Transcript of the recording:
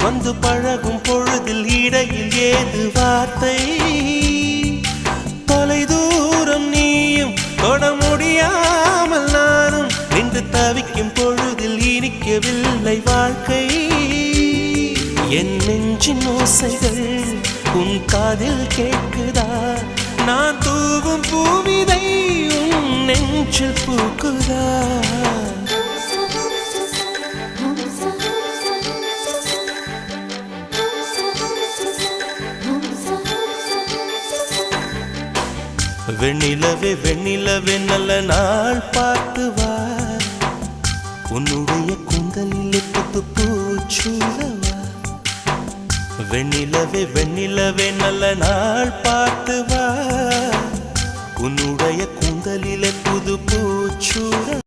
வந்து பழகும் பொழுதில் இடையில் ஏது வார்த்தை தொலை தூரம் நீயும் தொட முடியாமல் நானும் நின்று தவிக்கும் பொழுதில் இனிக்கவில்லை வாழ்க்கை என் நெஞ்சின் ஓசைகள் உன் காதில் கேட்குதா நான் தூவும் பூவிதை உன் நெஞ்சில் பூக்குதா வெண்ணிலவே வெண்ணிலவே நல்ல நாள் பார்த்து வா உன்னுடைய கூந்தலில் புத்து பூச்சூடவா வெண்ணிலவே வெண்ணிலவே நல்ல நாள் பார்த்து வா உன்னுடைய கூந்தலில் புது பூச்சூட